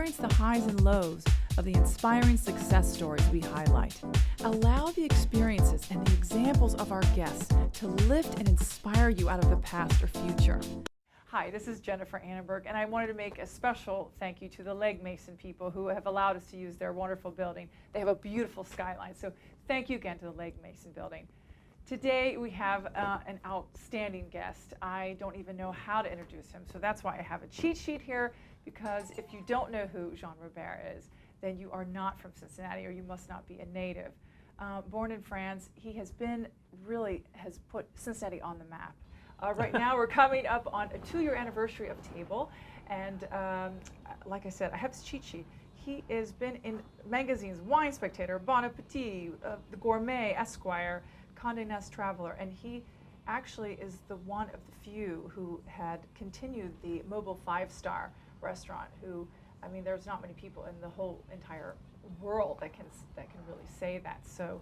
experience the highs and lows of the inspiring success stories we highlight. Allow the experiences and the examples of our guests to lift and inspire you out of the past or future. Hi, this is Jennifer Annenberg, and I wanted to make a special thank you to the Legg Mason people who have allowed us to use their wonderful building. They have a beautiful skyline, so thank you again to the Legg Mason building. Today we have an outstanding guest. I don't even know how to introduce him, so that's why I have a cheat sheet here, because if you don't know who Jean Robert is, then you are not from Cincinnati, or you must not be a native. Born in France, he has put Cincinnati on the map. Right now we're coming up on a 2-year anniversary of Table, and like I said, I have this cheat sheet. He has been in magazines, Wine Spectator, Bon Appetit, The Gourmet, Esquire, Condé Nast Traveler, and he actually is the one of the few who had continued the mobile 5-star restaurant. I mean, there's not many people in the whole entire world that can really say that. So,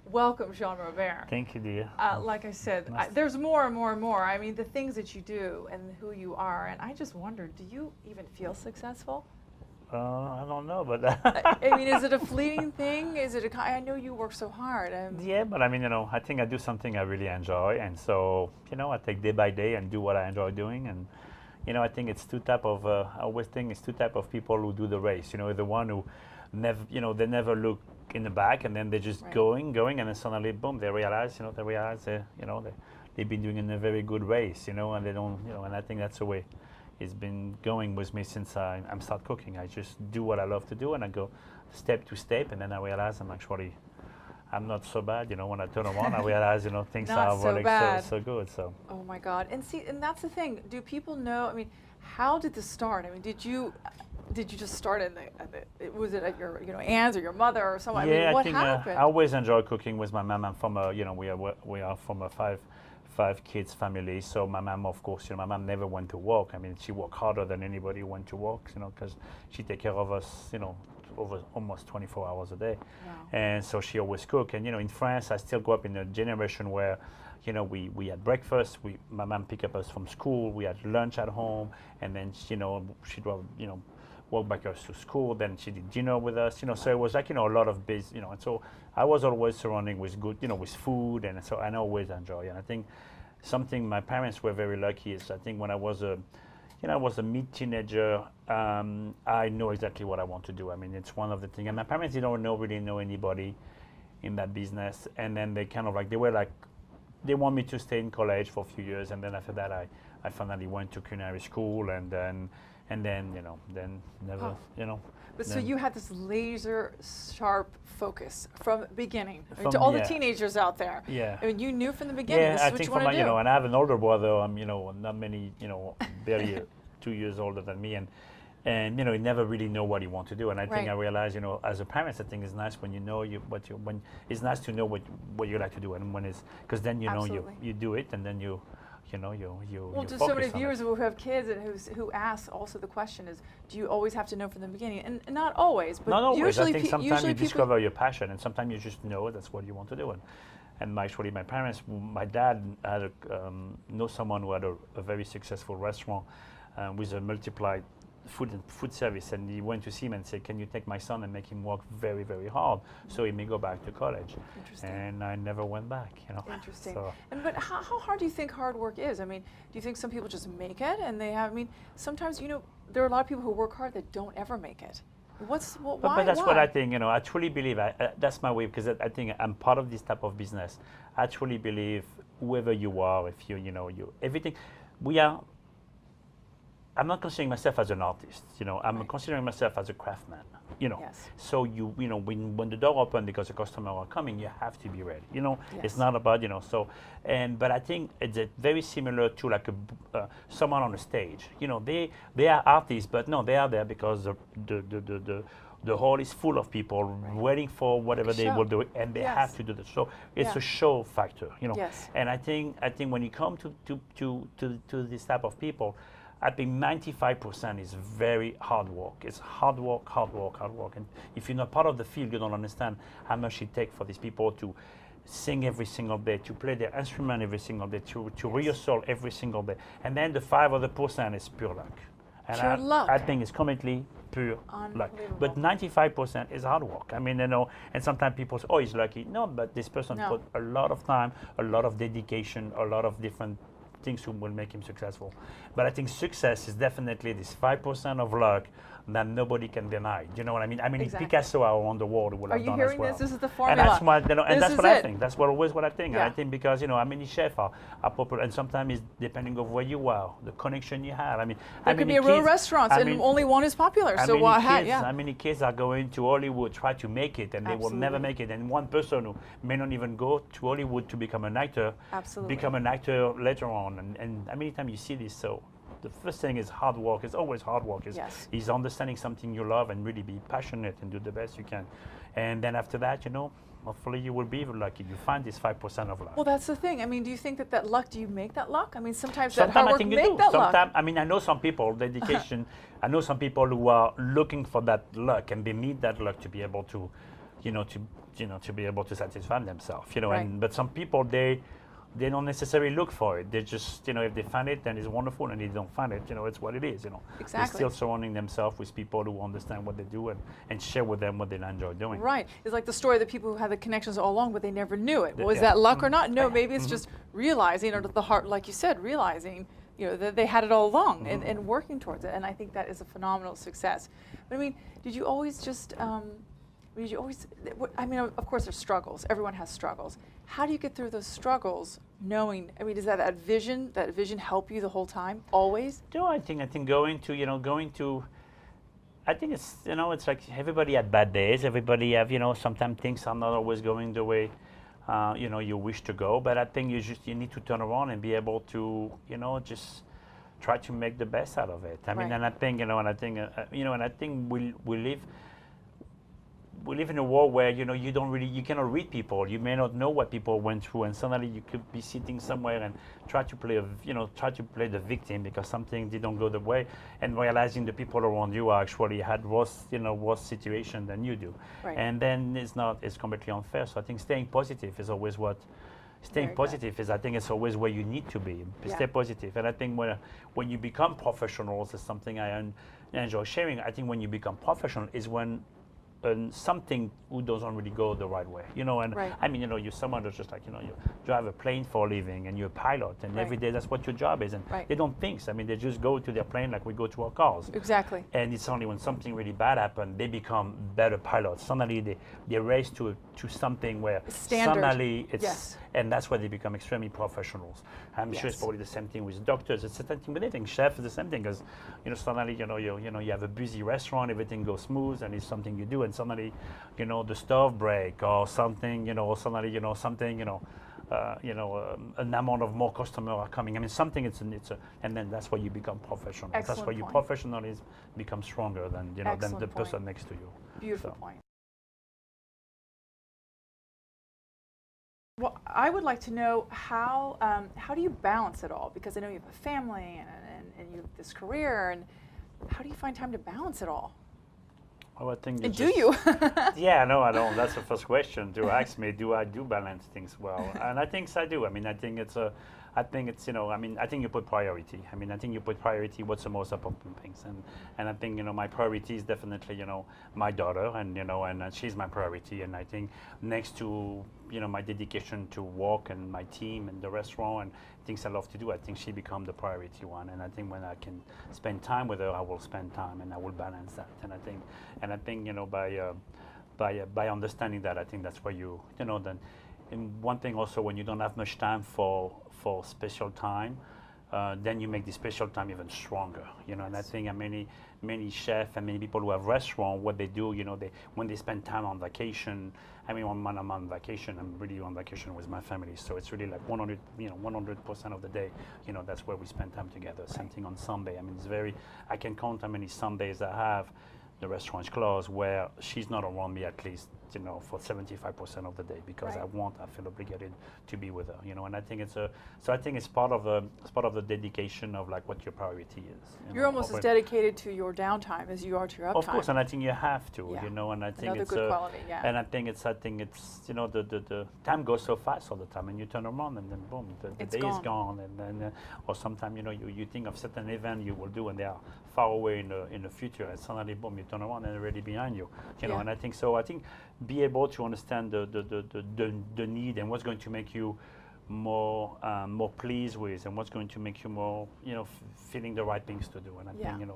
welcome, Jean Robert. Thank you, dear. Like I said, Nice. there's more and more and more. I mean, the things that you do and who you are, and I just wondered, do you even feel successful? I don't know, but I mean, is it a fleeting thing? Is it I know you work so hard. yeah, but I mean, I think I do something I really enjoy, and so I take day by day and do what I enjoy doing, and I think it's I always think it's two type of people who do the race. The one who never, they never look in the back, and then they're just going, and then suddenly, boom, they realize, they've been doing a very good race, and they don't, and I think that's the way it's been going with me since I start cooking. I just do what I love to do, and I go step to step, and then I realize I'm not so bad. When I turn around, I realize things are running so good. So. Oh my God! And that's the thing. Do people know? I mean, how did this start? I mean, did you just start was it at your aunt's or your mother or someone? Yeah, I mean, what I think happened? I always enjoy cooking with my mom. I'm from we are from a five kids family. So my mom, of course, my mom never went to work. I mean, she worked harder than anybody who went to work, because she take care of us, over almost 24 hours a day. Wow. And so she always cook. And in France, I still grew up in a generation where, we had breakfast. My mom picked up us from school. We had lunch at home, and then she'd walk back us to school. Then she did dinner with us. So it was like a lot of busy. And so I was always surrounding with good, with food, and so I always enjoy. And I think something my parents were very lucky is I think when I was a mid-teenager, I know exactly what I want to do. I mean, it's one of the things. And my parents didn't really know anybody in that business. And then they they want me to stay in college for a few years. And then after that, I finally went to culinary school. And then never. But so you had this laser sharp focus from the beginning. To all the teenagers out there. Yeah. I mean, you knew from the beginning this is what you want to do. And I have an older brother. I'm not many barely 2 years older than me, and he never really know what he wants to do. And I think I realized as a parent, I think it's nice when it's nice to know what you like to do, and when it's because then you do it, and then you to so many viewers who have kids and who ask also the question is, do you always have to know from the beginning? And not always, but not always. Usually I think sometimes you people discover your passion, and sometimes you just know that's what you want to do. And my parents, my dad had know someone who had a very successful restaurant with a multiplied food service, and he went to see him and said, "Can you take my son and make him work very, very hard so he may go back to college?" Interesting. And I never went back. Interesting. So. But how hard do you think hard work is? I mean, do you think some people just make it and they have? I mean, sometimes there are a lot of people who work hard that don't ever make it. Why? But that's what I think. I truly believe. That's my way, because I think I'm part of this type of business. I truly believe whoever you are, if you everything, we are. I'm not considering myself as an artist, I'm considering myself as a craftsman, Yes. So when the door opens because the customer are coming, you have to be ready, Yes. It's not about, but I think it's very similar to like someone on a stage, they are artists, but no, they are there because the hall is full of people waiting for whatever they will do, and they have to do the show. It's a show factor, Yes. And I think when you come to this type of people, I think 95% is very hard work. It's hard work. And if you're not part of the field, you don't understand how much it takes for these people to sing every single day, to play their instrument every single day, to rehearsal every single day. And then the 5% is pure luck. And Pure luck. I think it's completely pure luck. But 95% is hard work. I mean, and sometimes people say, oh, he's lucky. No, but this person No. put a lot of time, a lot of dedication, a lot of different things who will make him successful. But I think success is definitely this 5% of luck that nobody can deny. Do you know what I mean? I mean, Exactly. Picasso around the world will Are have you done hearing as well. this? This is the formula. And that's what, and This that's is what I it. think. That's always what I think. Yeah. And I think because, how many chefs are popular, and sometimes it's depending on where you are, the connection you have. I mean, There could be a row of restaurants and only one is popular. So how many kids are going to Hollywood, try to make it, and they will never make it. And one person who may not even go to Hollywood to become an actor, become an actor later on. And how many times you see this? So the first thing is hard work. It's always hard work. Is understanding something you love and really be passionate and do the best you can. And then after that, hopefully you will be lucky. You find this 5% of luck. Well, that's the thing. I mean, do you think that luck, do you make that luck? I mean, sometimes that hard I work think you make do. that Sometimes, luck. I mean, I know some people, dedication, I know some people who are looking for that luck and they need that luck to be able to, to be able to satisfy themselves, Right. but some people, they don't necessarily look for it. They just, if they find it, then it's wonderful, and if they don't find it, it's what it is, Exactly. They're still surrounding themselves with people who understand what they do and share with them what they enjoy doing. Right. It's like the story of the people who had the connections all along, but they never knew it. Well, is Yeah. that luck or not? No, maybe it's just realizing, or the heart, like you said, realizing, that they had it all along and working towards it. And I think that is a phenomenal success. But I mean, did you always just, I mean, of course there's struggles. Everyone has struggles. How do you get through those struggles knowing, I mean, does that vision help you the whole time, always? No, I think going to, I think it's, it's like everybody had bad days. Everybody have, sometimes things are not always going the way, you wish to go. But I think you need to turn around and be able to, just try to make the best out of it. I mean, Right. and I think, and I think we live in a world where you cannot read people. You may not know what people went through, and suddenly you could be sitting somewhere and try to play the victim because something didn't go the way, and realizing the people around you actually had worse situation than you do. Right. And then it's completely unfair. So I think staying positive is always Very positive is, I think it's always where you need to be. Yeah. Stay positive. And I think when you become professionals, is something I enjoy sharing. I think when you become professional is when something who doesn't really go the right way, and Right. I mean, you're someone that's just like, you drive a plane for a living and you're a pilot, and Right. every day that's what your job is, and Right. they don't think. I mean, they just go to their plane like we go to our cars. Exactly. And it's only when something really bad happens, they become better pilots. Suddenly they race to something where Standard. suddenly it's, Yes. and that's where they become extremely professionals. I'm sure it's Yes. probably the same thing with doctors. It's the same thing with anything. Chef is the same thing, because suddenly you have a busy restaurant, everything goes smooth, and it's something you do, and suddenly the stove break or something, suddenly something, an amount of more customers are coming. I mean, something and then that's where you become professional. That's Excellent where your point. professionalism becomes stronger than than Excellent the point. person next to you. Beautiful So. point. Well, I would like to know how do you balance it all? Because I know you have a family and you have this career, and how do you find time to balance it all? Oh, I think And do you? Yeah, no, I don't. That's the first question to ask me. Do I do balance things well? And I think I do. I mean, I think it's I think you put priority. I mean, I think you put priority. What's the most important things? And I think my priority is definitely my daughter, and and she's my priority. And I think next to my dedication to work and my team and the restaurant and things I love to do, I think she become the priority one. And I think when I can spend time with her, I will spend time and I will balance that. And I think by understanding that, I think that's where then. And one thing also, when you don't have much time for special time, then you make the special time even stronger, And I think many chefs and many people who have restaurants, what they do, when they spend time on vacation. I mean, when I'm on vacation, I'm really on vacation with my family, so it's really like 100% of the day, that's where we spend time together. Same thing on Sunday. I mean, I can count how many Sundays I have. The restaurant's closed where she's not around me at least for 75% of the day because Right. I feel obligated to be with her, and I think so I think it's part of the dedication of like what your priority is. You're almost as dedicated to your downtime as you are to your uptime. Of course, and I think you have to, Yeah. and I think Another it's good quality, yeah. and I think it's the time goes so fast all the time, and you turn around and then boom, the It's day is gone. gone, and then or sometimes you think of certain event you will do, and they are far away in the future, and suddenly boom, you turn around and they're already behind you, Yeah. and I think so. I think be able to understand the need and what's going to make you more pleased with, and what's going to make you more feeling the right things to do, and I Yeah. think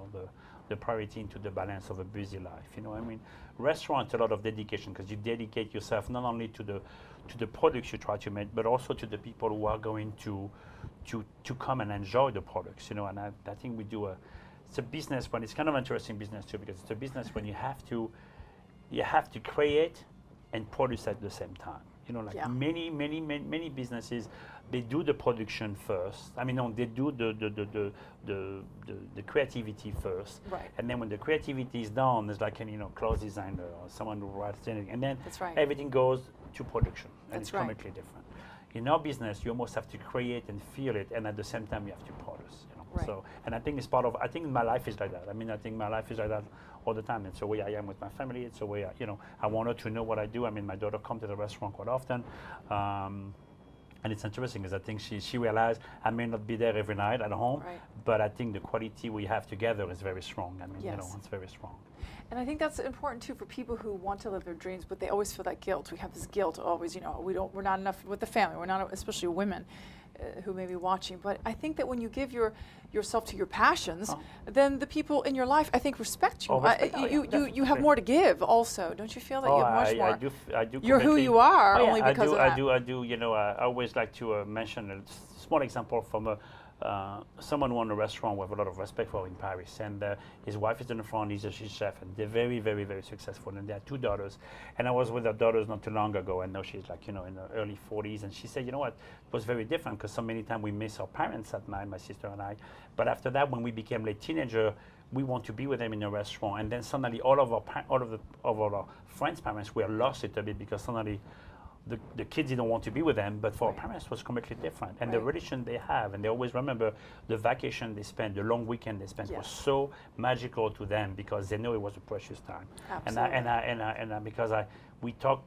the priority into the balance of a busy life. I mean, restaurants a lot of dedication because you dedicate yourself not only to the products you try to make, but also to the people who are going to come and enjoy the products. And I think we do it's a business when it's kind of interesting business too, because it's a business when you have to create and produce at the same time. Yeah. Many businesses, they do the production first. I mean, no, they do the creativity first. Right. And then when the creativity is done, there's like a clothes designer or someone who writes anything, and then That's right. everything goes to production, and That's it's right. completely different. In our business, you almost have to create and feel it, and at the same time, you have to produce. Right. So, and I think it's part of. I think my life is like that. I mean, I think my life is like that all the time. It's the way I am with my family. It's the way I want her to know what I do. I mean, my daughter comes to the restaurant quite often. And it's interesting because I think she realized I may not be there every night at home, Right. but I think the quality we have together is very strong. I mean, Yes. it's very strong. And I think that's important too for people who want to live their dreams, but they always feel that guilt. We have this guilt always, we're not enough with the family. We're not, especially women who may be watching. But I think that when you give yourself to your passions, then the people in your life, I think, respect you. Oh, respect, You have more to give also. Don't you feel that you have much more? I do. You're who completely- you are Oh, yeah, only because of that. I do. I always like to mention a small example from someone who owned a restaurant with a lot of respect for in Paris, and his wife is in the front. He's a chef, and they're very, very, very successful. And they have two daughters. And I was with her daughters not too long ago, and now she's like in her early 40s. And she said, you know what, it was very different because so many times we miss our parents at night, my sister and I. But after that, when we became late teenager, we want to be with them in a restaurant, and then suddenly all of our friends' parents were lost a bit because suddenly the kids didn't want to be with them, but for our parents it was completely different. And the Right. relation they have, and they always remember the vacation they spent, the long weekend they spent was Yes. so magical to them because they know it was a precious time. Absolutely. Because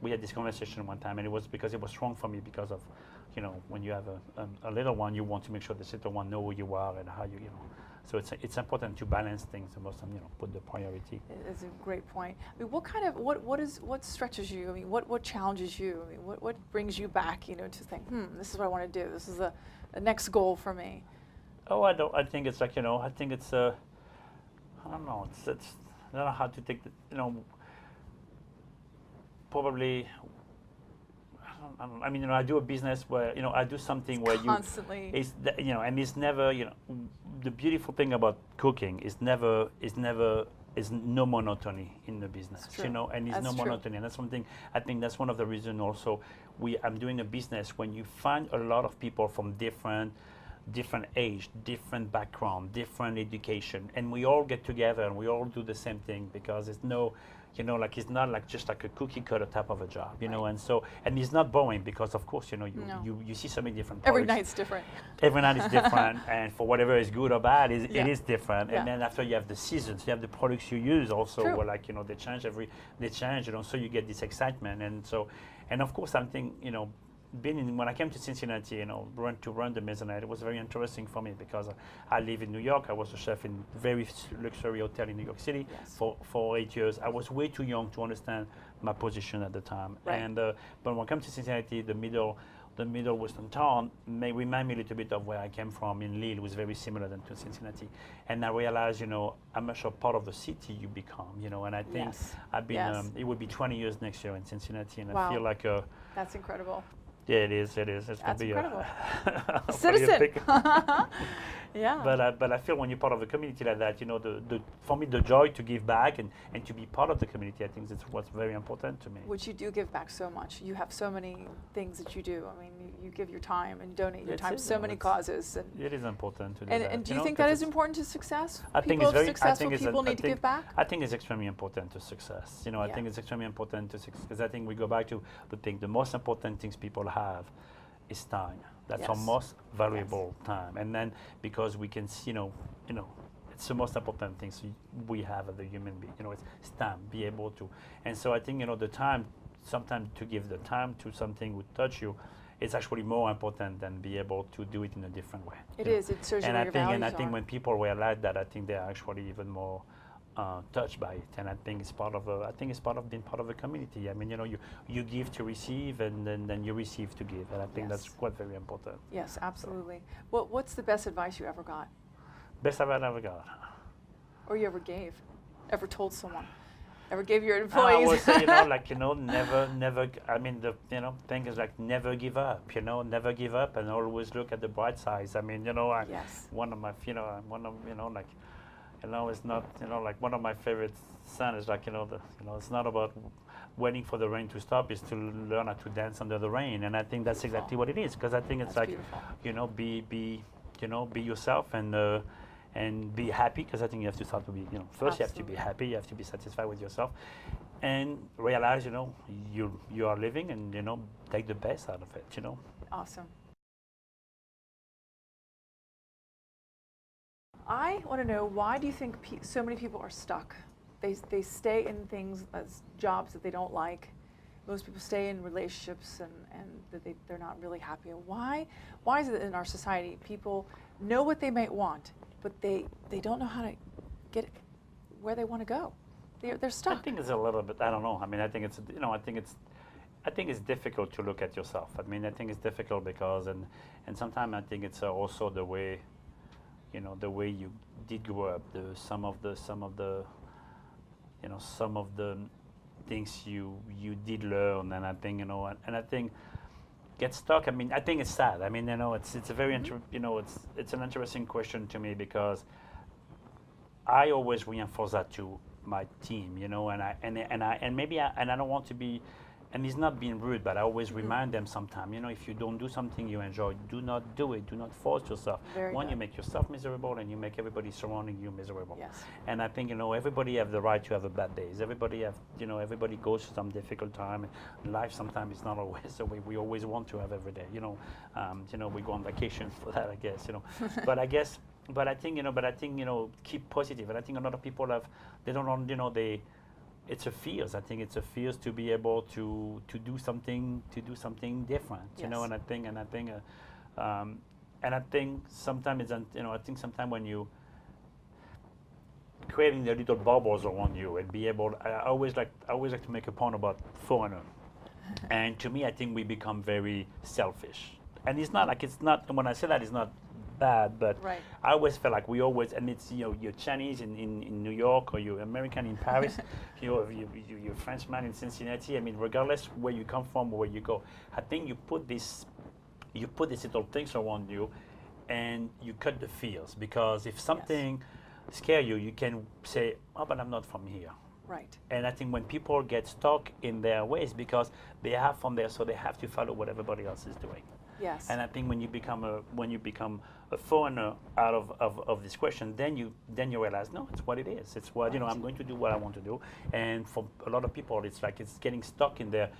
we had this conversation one time, and it was because it was strong for me because of, when you have a little one, you want to make sure the little one know who you are and how you. So it's important to balance things and most of them, put the priority. It's a great point. I mean, what stretches you? I mean, what challenges you? I mean, what brings you back? To think, this is what I want to do. This is the next goal for me. Oh, I think it's like I think it's I don't know. It's I don't know how to take the probably. I mean, I do a business where I do something where Constantly. and it's never the beautiful thing about cooking is no monotony in the business, That's true. and it's That's no true. monotony, and that's something I think that's one of the reasons also I'm doing a business when you find a lot of people from different age, different background, different education, and we all get together and we all do the same thing because it's no, it's not like just like a cookie cutter type of a job, and it's not boring because of course, No. you see so many different Every products. night's different. Every night is different, and for whatever is good or bad, it Yeah. is different. Yeah. And then after you have the seasons, you have the products you use also, True. where like they change, so you get this excitement, and of course something when I came to Cincinnati, to run the Maisonette, it was very interesting for me because I live in New York. I was a chef in very luxury hotel in New York City Yes. for 8 years. I was way too young to understand my position at the time. Right. And but when I came to Cincinnati, the middle western town may remind me a little bit of where I came from in Lille. It was very similar than to Cincinnati. And I realized, how much a part of the city you become, and I think Yes. I've been, Yes. it would be 20 years next year in Cincinnati, and Wow. I feel like That's incredible. yeah, it is. It's That's gonna be incredible. a Citizen. Yeah. But I feel when you're part of a community like that, for me the joy to give back and to be part of the community, I think that's what's very important to me. Which you do give back so much. You have so many things that you do. I mean, you give your time and donate your time to so many causes. And it is important to do and, that. and do you think that is important to success? I think people it's very. Successful people need to give back. I think it's extremely important to success. I Yeah. think it's extremely important to success because I think we go back to the thing. The most important things people have is time. That's our Yes. most valuable time. And then because we can see, it's the most important things we have as a human being. It's time. Be able to. And so I think the time. Sometimes to give the time to something would touch you, it's actually more important than be able to do it in a different way. It is. It shows you where your values And I think are. when people realize that, I think they're actually even more touched by it. And I think it's part of being part of a community. I mean, you give to receive, and then you receive to give. And I think that's Yes. quite very important. Yes, absolutely. What's the best advice you ever got, Best I've ever got. or you ever gave, ever told someone, ever gave your I employees? would say, never. I mean, the thing is like never give up. Never give up, and always look at the bright sides. I mean, Yes. one of my, it's not, like one of my favorite son is like, it's not about waiting for the rain to stop. It's to learn how to dance under the rain, and I think that's Beautiful. exactly what it is. Because I think it's That's like, beautiful. be yourself and be happy. Because I think you have to start to be, first you have to be Absolutely. happy. You have to be satisfied with yourself, and realize, you are living, and take the best out of it. Awesome. I want to know, why do you think so many people are stuck? They stay in things as jobs that they don't like. Most people stay in relationships and that they're not really happy. Why is it in our society people know what they might want, but they don't know how to get where they want to go? They're stuck. I think it's a little bit. I don't know. I mean, I think it's. I think it's difficult to look at yourself. I mean, I think it's difficult because and sometimes I think it's also the way, the way you did grow up. Some of the things you did learn, and I think and I think get stuck. I mean, I think it's sad. I mean, it's a very it's an interesting question to me because I always reinforce that to my team, and maybe I don't want to be, and it's not being rude, but I always remind them sometimes, if you don't do something you enjoy, do not do it. Do not force yourself. Very One, good. you make yourself miserable, and you make everybody surrounding you miserable. Yes. And I think everybody have the right to have a bad days. Everybody everybody goes through some difficult time. Life sometimes is not always the way we always want to have every day. We go on vacation for that, I guess. But I think keep positive. And I think a lot of people they don't it's a fears. I think it's a fears to be able to do something different. Yes. And I think sometimes I think sometimes when you creating the little bubbles around you and be able, I always like to make a point about foreigner. And to me, I think we become very selfish. And it's not when I say that, it's not bad, but Right. I always feel like we always, and it's, you're Chinese in New York, or you're American in Paris, you're Frenchman in Cincinnati. I mean, regardless where you come from or where you go, I think you put these little things around you, and you cut the fears, because if something scare you, you can say, oh, but I'm not from here. Right. And I think when people get stuck in their ways because they are from there, so they have to follow what everybody else is doing. Yes. And I think when you become a foreigner out of this question, then you realize, no, it's what it is. It's what Right. I'm going to do what I want to do. And for a lot of people, it's like it's getting stuck in the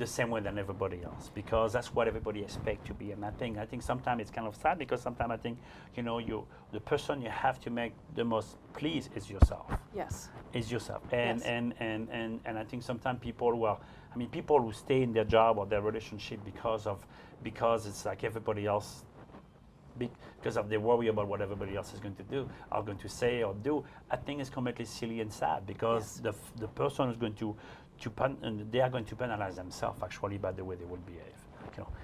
same way than everybody else, because that's what everybody expects to be. And I think sometimes it's kind of sad, because sometimes I think the person you have to make the most please is yourself. Yes. Is yourself. And Yes. and I think sometimes people who stay in their job or their relationship because it's like everybody else, because of they worry about what everybody else is going to do, are going to say or do, I think it's completely silly and sad, because the person who's going they are going to penalize themselves actually by the way they will behave.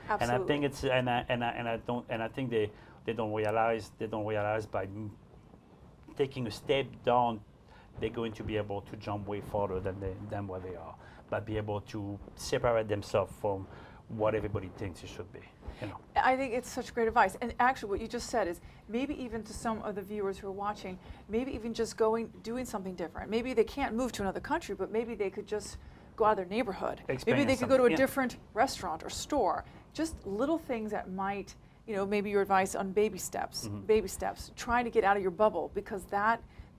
Absolutely. And I think it's I think they don't realize by taking a step down, they're going to be able to jump way further than where they are, but be able to separate themselves from what everybody thinks it should be. You know. I think it's such great advice. And actually what you just said is maybe even to some of the viewers who are watching, maybe even just doing something different. Maybe they can't move to another country, but maybe they could just go out of their neighborhood. Maybe they could go to a different restaurant or store. Just little things that might, maybe your advice on baby steps, trying to get out of your bubble, because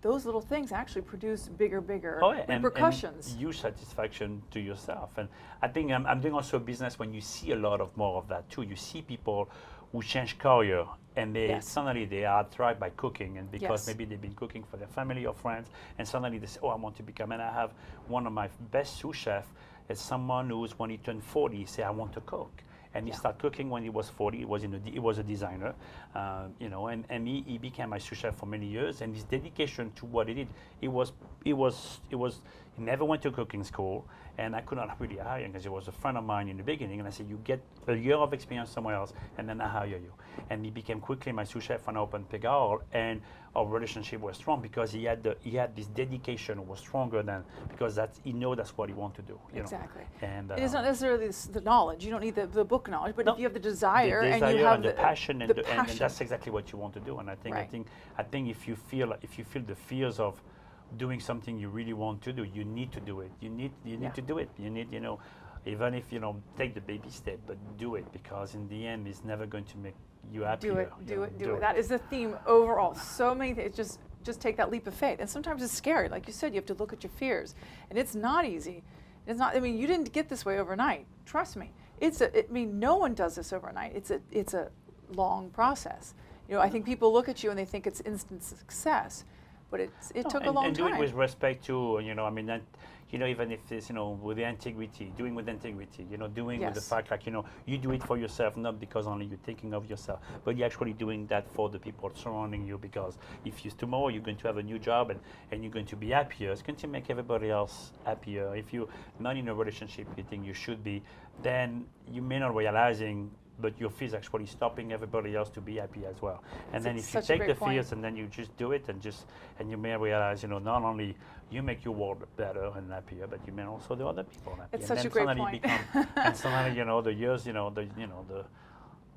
those little things actually produce bigger repercussions. And huge satisfaction to yourself. And I think I'm doing also a business when you see a lot of more of that too. You see people who change career and suddenly they are thrived by cooking, and because maybe they've been cooking for their family or friends, and suddenly they say, oh, I want to become, and I have one of my best sous chefs is someone who's, when he turned 40, he said, I want to cook. And he started cooking when he was 40. He was a designer, and he became my sous chef for many years. And his dedication to what he did, he never went to cooking school, and I could not really hire him because he was a friend of mine in the beginning. And I said, you get a year of experience somewhere else, and then I hire you. And he became quickly my sous chef when I opened Pigalle, and our relationship was strong because he had this dedication was stronger than, because he knows that's what he wants to do. Exactly. And it's not necessarily the knowledge. You don't need the book knowledge, but if you have the desire and you have the passion, and passion, that's exactly what you want to do. And I think if you feel the fears of doing something you really want to do, you need to do it. You need to do it. You need, even if take the baby step, but do it, because in the end, it's never going to make you happier. Do it. That is the theme overall. So many things. Just take that leap of faith. And sometimes it's scary. Like you said, you have to look at your fears, and it's not easy. It's not. I mean, you didn't get this way overnight. Trust me. No one does this overnight. It's a long process. I think people look at you and they think it's instant success, but it took a long time. And do it with respect too. Even if it's with the integrity, doing with integrity. Doing with the fact you do it for yourself, not because only you're thinking of yourself, but you're actually doing that for the people surrounding you. Because if tomorrow you're going to have a new job and you're going to be happier, it's going to make everybody else happier. If you're not in a relationship you think you should be, then you may not realizing, but your fears actually stopping everybody else to be happy as well. And then if you take the fears and then you just do it, and you may realize, not only you make your world better and happier, but you may also do other people happy. It's such a great point. And suddenly, the years,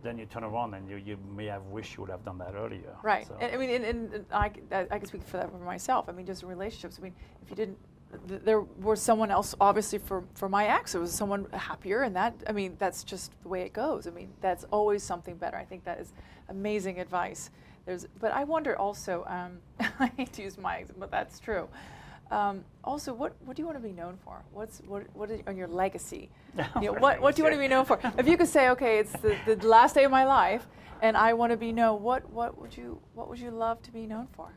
then you turn around and you may have wished you would have done that earlier. Right. So. And I mean, and I can speak for that for myself. I mean, just in relationships. I mean, if you didn't. There was someone else, obviously, for my ex. It was someone happier, and that's just the way it goes. I mean, that's always something better. I think that is amazing advice. But I wonder also, I hate to use my, but that's true. Also, what do you want to be known for? What is on your legacy? What do you want to be known for? If you could say, okay, it's the last day of my life, and I want to be known, what would you love to be known for?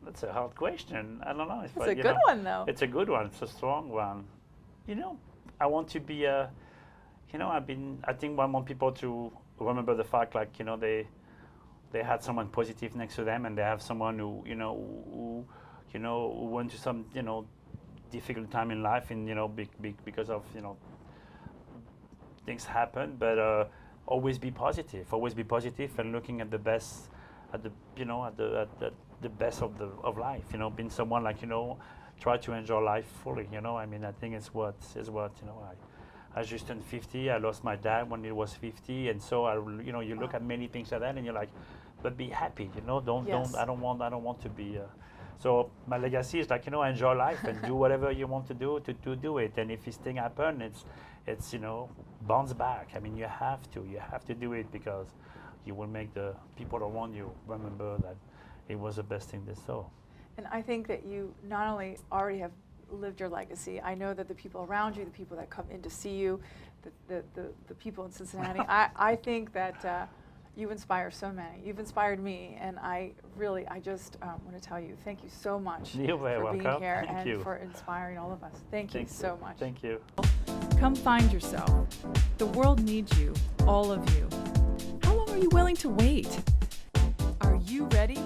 That's a hard question. I don't know. It's a good one, though. It's a good one. It's a strong one. I want to be I think I want people to remember the fact, they had someone positive next to them, and they have someone who who went to some difficult time in life, and because of things happen, but always be positive. Always be positive, and looking at the best, at the best of life. Being someone try to enjoy life fully. I mean, I think it's what I just turned 50. I lost my dad when he was 50, and so you look at many things like that, and you're like, but be happy. Don't. I don't want to be. So my legacy is enjoy life and do whatever you want to do to do it. And if this thing happen, it's bounce back. I mean, you have to do it, because you will make the people around you remember that it was the best thing they saw. And I think that you not only already have lived your legacy, I know that the people around you, the people that come in to see you, the people in Cincinnati, I think that you inspire so many. You've inspired me, and I just want to tell you, thank you so much You're very for welcome. being here Thank and you. for inspiring all of us. Thank you so much. Thank you. Come find yourself. The world needs you, all of you. How long are you willing to wait? Are you ready?